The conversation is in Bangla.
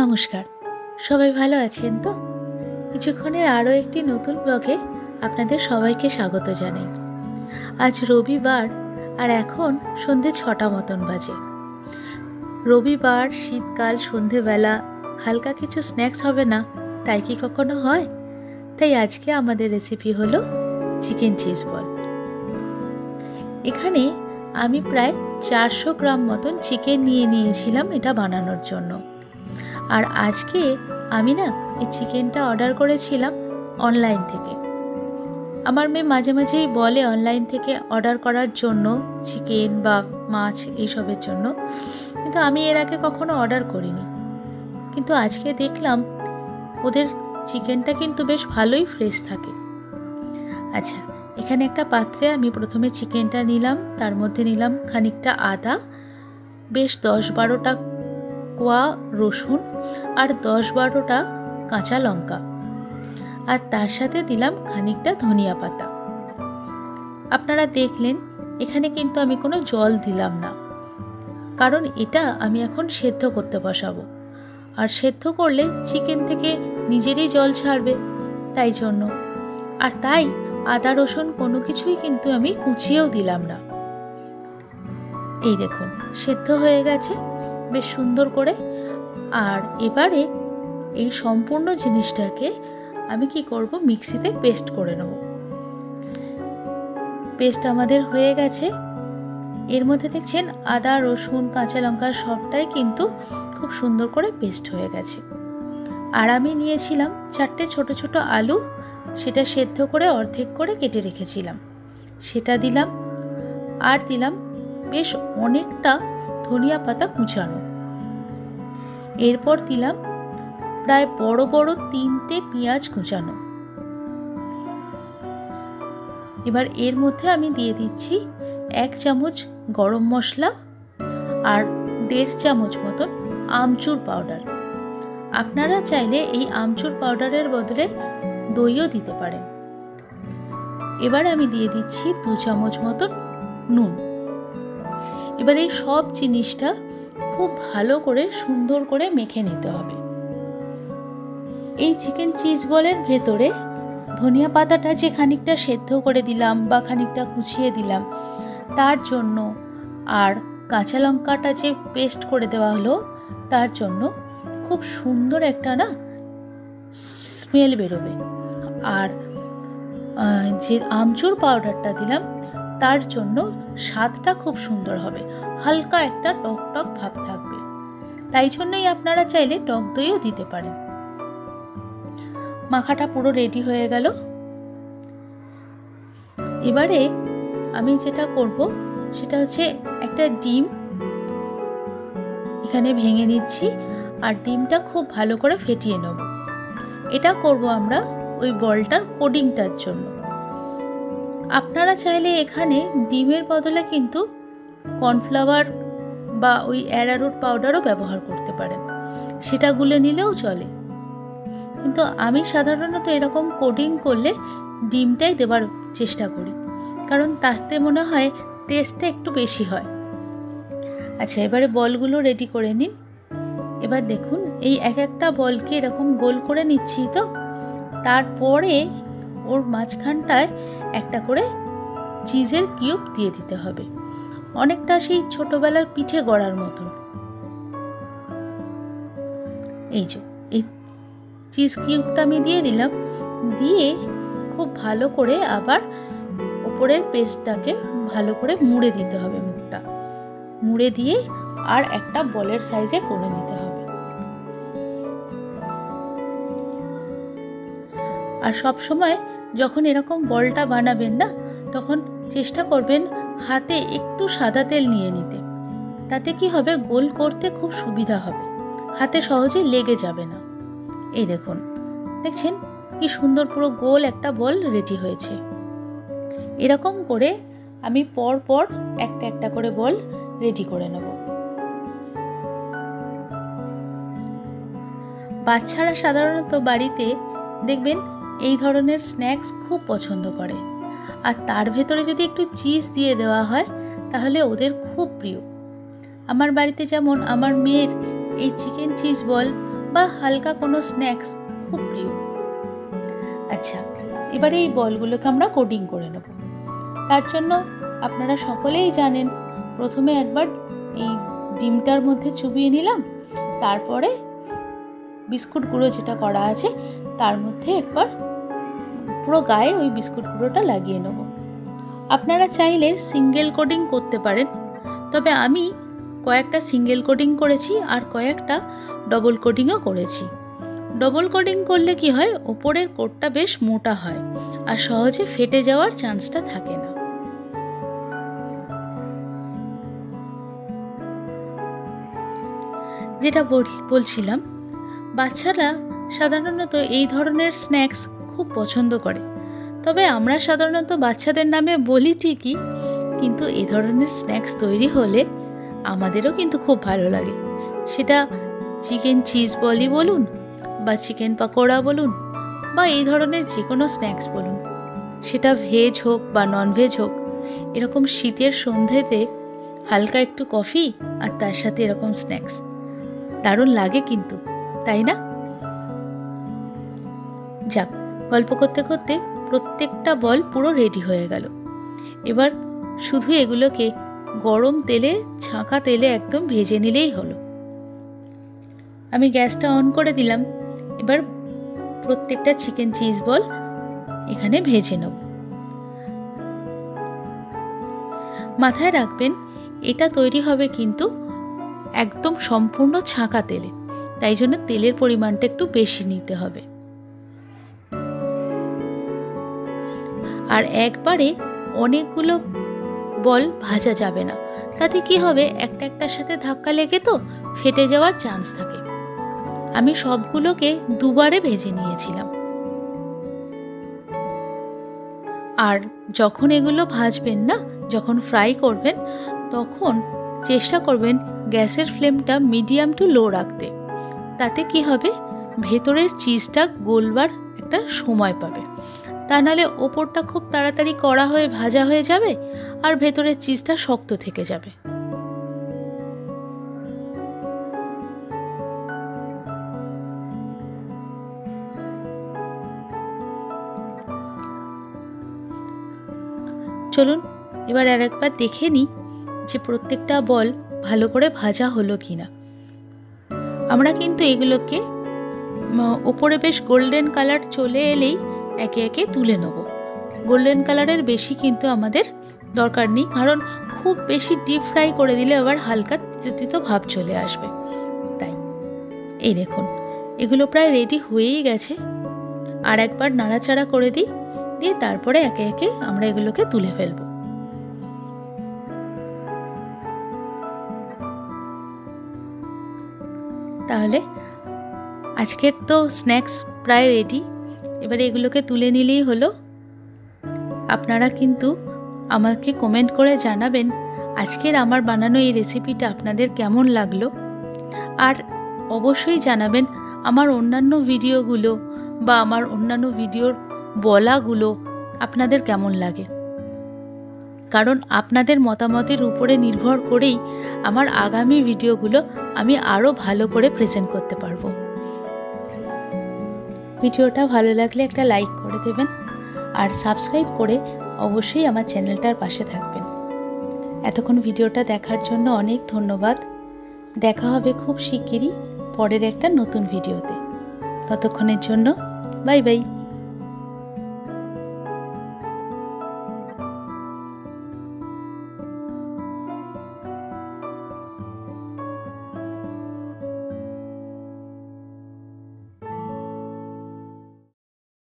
নমস্কার, সবাই ভালো আছেন তো? কিছুক্ষণের আরও একটি নতুন ব্লগে আপনাদের সবাইকে স্বাগত জানাই। আজ রবিবার আর এখন সন্ধে 6টা মতন বাজে। রবিবার, শীতকাল, সন্ধেবেলা হালকা কিছু স্ন্যাক্স হবে না, তাই কি কখনো হয়? তাই আজকে আমাদের রেসিপি হলো চিকেন চিজ বল। এখানে আমি প্রায় 400 গ্রাম মতন চিকেন নিয়েছিলাম এটা বানানোর জন্য। আর আজকে আমি এই চিকেনটা অর্ডার করেছিলাম অনলাইন থেকে। আমার মেয়ে মাঝে মাঝেই বলে অনলাইন থেকে অর্ডার করার জন্য চিকেন বা মাছ এইসবের জন্য, কিন্তু আমি এর আগে কখনো অর্ডার করিনি। কিন্তু আজকে দেখলাম ওদের চিকেনটা কিন্তু বেশ ভালোই ফ্রেশ থাকে। আচ্ছা, এখানে একটা পাত্রে আমি প্রথমে চিকেনটা নিলাম, তার মধ্যে নিলাম খানিকটা আদা, বেশ 10-12টা কোয়া রসুন আর 10-12টা কাঁচা লঙ্কা, আর তার সাথে দিলাম খানিকটা ধনিয়া পাতা। আপনারা দেখলেন এখানে কিন্তু আমি কোনো জল দিলাম না, কারণ এটা আমি এখন সেদ্ধ করতে বসাবো, আর সেদ্ধ করলে চিকেন থেকে নিজেরই জল ছাড়বে, তাই জন্য। আর তাই আদা রসুন কোনো কিছুই কিন্তু আমি কুচিয়েও দিলাম না। এই দেখুন সেদ্ধ হয়ে গেছে বেশ সুন্দর করে। আর এবারে এই সম্পূর্ণ জিনিসটাকে আমি কি করব, মিক্সিতে পেস্ট করে নেব। পেস্ট আমাদের হয়ে গেছে। এর মধ্যে দেখছেন আদা রসুন কাঁচা লঙ্কা সবটাই কিন্তু খুব সুন্দর করে পেস্ট হয়ে গেছে। আর আমি নিয়েছিলাম 4টে ছোট ছোট আলু, সেটা সেদ্ধ করে অর্ধেক করে কেটে রেখেছিলাম, সেটা দিলাম। আর দিলাম বেশ অনেকটা ধনিয়া পাতা কুচানো। এরপর দিলাম প্রায় বড় বড় 3টে পেঁয়াজ কুচানো। এবার এর মধ্যে আমি দিয়ে দিচ্ছি 1 চামচ গরম মশলা আর 1.5 চামচ মতন আমচুর পাউডার। আপনারা চাইলে এই আমচুর পাউডারের বদলে দইও দিতে পারেন। এবার আমি দিয়ে দিচ্ছি 2 চামচ মতন নুন। এবার এই সব জিনিসটা খুব ভালো করে সুন্দর করে মেখে নিতে হবে। এই চিকেন চিজ বলের ভেতরে ধনিয়া পাতাটা যে খানিকটা সেদ্ধ করে দিলাম বা খানিকটা কুচিয়ে দিলাম তার জন্য, আর কাঁচা লঙ্কাটা যে পেস্ট করে দেওয়া হলো তার জন্য খুব সুন্দর একটা স্মেল বেরোবে। আর যে আমচুর পাউডারটা দিলাম তার জন্য স্বাদটা খুব সুন্দর হবে, হালকা একটা টক টক ভাব থাকবে। তাই জন্যই আপনারা চাইলে টক দইও দিতে পারেন। মাখাটা পুরো রেডি হয়ে গেল। এবারে আমি যেটা করব সেটা হচ্ছে একটা ডিম এখানে ভেঙে নিচ্ছি, আর ডিমটা খুব ভালো করে ফেটিয়ে নেব। এটা করব আমরা ওই বলটার কোডিংটার জন্য। আপনারা চাইলে এখানে ডিমের বদলে কিন্তু কর্নফ্লাওয়ার বা ওই অ্যারারুট পাউডারও ব্যবহার করতে পারেন, সেটা গুলে নিলেও চলে। কিন্তু আমি সাধারণত এরকম কোডিং করলে ডিমটাই দেবার চেষ্টা করি, কারণ তাতে মনে হয় টেস্টটা একটু বেশি হয়। আচ্ছা, এবারে বলগুলো রেডি করে নিন। এবার দেখুন এই এক একটা বলকে এরকম গোল করে নিচ্ছি তো, তারপরে ওর মাঝখানটায় একটা করে চিজের কিউব দিয়ে দিতে হবে, অনেকটা সেই ছোটবেলার পিঠে গড়ার মতন। এই চিজ কিউবটা আমি দিয়ে দিলাম, দিয়ে খুব ভালো করে আবার উপরের পেস্টটাকে ভালো করে মুড়ে দিতে হবে, মুখটা মুড়ে দিয়ে আর একটা বলের সাইজে করে নিতে হবে। আর সব সময় যখন এরকম বলটা বানাবেন তখন চেষ্টা করবেন হাতে একটু সাদা তেল নিয়ে নিতে, তাতে কি হবে গোল করতে খুব সুবিধা হবে, হাতে সহজে লেগে যাবে না। এই দেখুন, দেখছেন কি সুন্দর পুরো গোল একটা বল রেডি হয়েছে। এরকম করে আমি পর পর একটা একটা করে বল রেডি করে নেব। বাচ্চারা সাধারণত বাড়িতে দেখবেন এই ধরনের স্ন্যাক্স খুব পছন্দ করে, আর তার ভেতরে যদি একটু চিজ দিয়ে দেওয়া হয় তাহলে ওদের খুব প্রিয়। আমার বাড়িতে যেমন আমার মেয়ের এই চিকেন চিজ বল বা হালকা কোনো স্ন্যাক্স খুব প্রিয়। আচ্ছা, এবারে এই বলগুলোকে আমরা কোডিং করে নেব। তার জন্য আপনারা সকলেই জানেন, প্রথমে একবার এই ডিমটার মধ্যে চুবিয়ে নিলাম, তারপরে বিস্কুট গুঁড়ো যেটা করা আছে তার মধ্যে একবার পুরো গায়ে ওই বিস্কুট গুঁড়োটা লাগিয়ে নেব। আপনারা চাইলে সিঙ্গেল কোডিং করতে পারেন, তবে আমি কয়েকটা সিঙ্গেল কোডিং করেছি আর কয়েকটা ডবল কোডিংও করেছি। ডবল কোডিং করলে কি হয়, ওপরের কোটটা বেশ মোটা হয় আর সহজে ফেটে যাওয়ার চান্সটা থাকে না। যেটা বলছিলাম, বাচ্চারা সাধারণত এই ধরনের স্ন্যাক্স খুব পছন্দ করে। তবে আমরা সাধারণত বাচ্চাদের নামে বলি ঠিকই, কিন্তু এই ধরনের স্ন্যাক্স তৈরি হলে আমাদেরও কিন্তু খুব ভালো লাগে। সেটা চিকেন চিজ বলই বলুন, বা চিকেন পাকোড়া বলুন, বা এই ধরনের যে কোনো স্ন্যাক্স বলুন, সেটা ভেজ হোক বা নন ভেজ হোক, এরকম শীতের সন্ধ্যেতে হালকা একটু কফি আর তার সাথে এরকম স্ন্যাক্স দারুণ লাগে কিন্তু, তাই না? যাক, গল্প করতে করতে প্রত্যেকটা বল পুরো রেডি হয়ে গেল। এবার শুধু এগুলোকে গরম তেলে, ছাঁকা তেলে একদম ভেজে নিলেই হলো। আমি গ্যাসটা অন করে দিলাম। এবার প্রত্যেকটা চিকেন চিজ বল এখানে ভেজে নেব। মাথায় রাখবেন, এটা তৈরি হবে কিন্তু একদম সম্পূর্ণ ছাঁকা তেলে, তাই জন্য তেলের পরিমাণটা একটু বেশি নিতে হবে। আর একবারে অনেকগুলো বল ভাজা যাবে না, তাতে কি হবে, একটা একটার সাথে ধাক্কা লেগে তো ফেটে যাওয়ার চান্স থাকে। আমি সবগুলোকে দুবারে ভেজে নিয়েছিলাম। আর যখন এগুলো ভাজবেন না, যখন ফ্রাই করবেন, তখন চেষ্টা করবেন গ্যাসের ফ্লেমটা মিডিয়াম টু লো রাখতে। তাতে কি হবে, ভেতরের চিজটা গলবার একটা সময় পাবে। তা নাহলে ওপরটা খুব তাড়াতাড়ি কড়া হয়ে ভাজা হয়ে যাবে আর ভেতরের চিজটা শক্ত থেকে যাবে। চলুন এবার আর একবার দেখে নিই যে প্রত্যেকটা বল ভালো করে ভাজা হলো কিনা। আমরা কিন্তু এগুলোকে ওপরে বেশ গোল্ডেন কালার চলে এলেই একে একে তুলে নেব। গোল্ডেন কালারের বেশি কিন্তু আমাদের দরকার নেই, কারণ খুব বেশি ডিপ ফ্রাই করে দিলে আবার হালকা তিতো ভাব চলে আসবে। তাই এই দেখুন, এগুলো প্রায় রেডি হয়েই গেছে। আর একবার নাড়াচাড়া করে দিই, দিয়ে তারপরে একে একে আমরা এগুলোকে তুলে ফেলব। তাহলে আজকের তো স্ন্যাক্স প্রায় রেডি। এবারে এগুলোকে তুলে নিলেই হলো। আপনারা কিন্তু আমাকে কমেন্ট করে জানাবেন আজকের আমার বানানো এই রেসিপিটা আপনাদের কেমন লাগলো। আর অবশ্যই জানাবেন আমার অন্যান্য ভিডিওগুলো বা আমার অন্যান্য ভিডিওর বলাগুলো আপনাদের কেমন লাগে, কারণ আপনাদের মতামতের উপরে নির্ভর করেই আমার আগামী ভিডিওগুলো আমি আরও ভালো করে প্রেজেন্ট করতে পারবো। ভিডিওটা ভালো লাগলে একটা লাইক করে দেবেন আর সাবস্ক্রাইব করে অবশ্যই আমার চ্যানেলটার পাশে থাকবেন। এতক্ষণ ভিডিওটা দেখার জন্য অনেক ধন্যবাদ। দেখা হবে খুব শিগগিরই পরের একটা নতুন ভিডিওতে। ততক্ষণের জন্য বাই বাই।